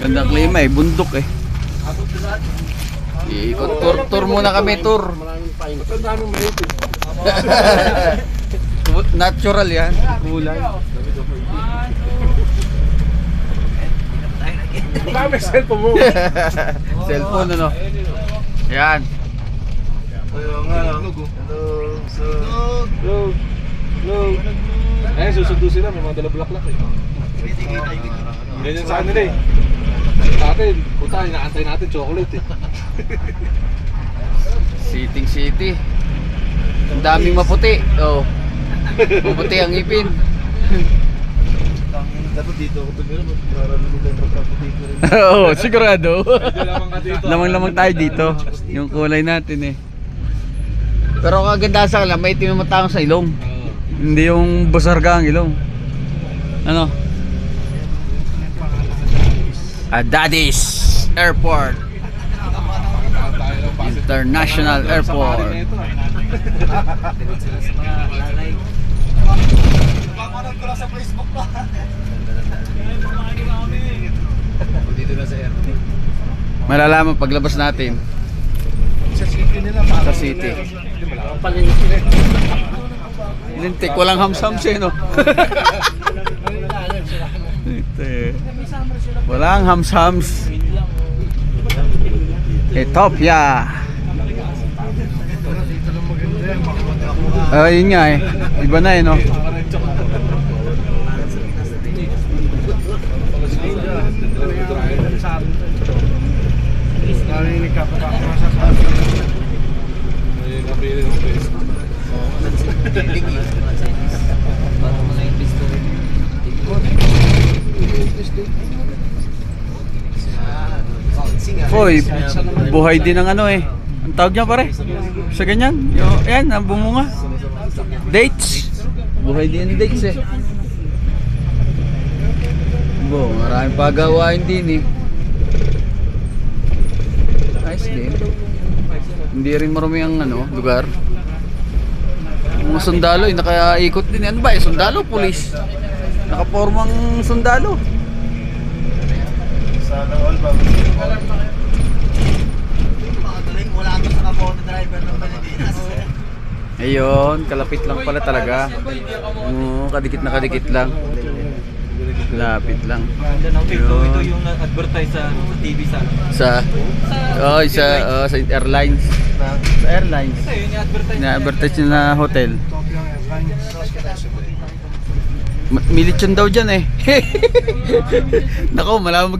Gandang klima eh, bundok eh. Ikot tour muna kami, tour. Natural yan, kulay. May cellphone mo. Cellphone ano. Yan. Eh, susundo sila, may mga dala-bulaklak eh. Ganyan sa kanila eh. Sa atin, puta, inaantay natin chocolate eh. Siting city. Ang daming maputi. Oh. Maputi ang ipin. Dapat dito ako tumira, para lumilay pagkaputi ko rin. Oo, sigurado. Lamang ka dito. Lamang tayo dito. Yung kulay natin eh. Pero kaganda sa kanila, may tinumatang sa ilong. Hindi yung busarga ang ilong. Ano? Daddy's Airport. International Airport. Pamanood ko lang sa Facebook pa. Dito na sa airport. Malalaman paglabas natin. Sa city nila, Sa city. Lintik, walang hamsams eh no? Walang hamsams. Ethiopia. Yun nga eh. Iba na eh no? Hoy, buhay din ang ano eh. Ang tawag niya pare? Sa ganyan. Yan, ang bumunga. Dates. Buhay din ang dates eh. Maraming pagawain din eh. Nice din. Hindi rin marami ang ano, lugar. Mga sundalo, nakaikot din. Ano ba eh? Sundalo, pulis. Nakapormang sundalo. Sana all ba? Wala ko sa kapote driver ng Pilipinas. Ayun, kalapit lang pala talaga. Oo, kadikit lang. Lapit lang. Ito yung advertise sa TV sa Sa airlines. Sa airlines. Ito yung advertise. Na-advertise na hotel. Milit yun daw dyan eh. Nako, malaman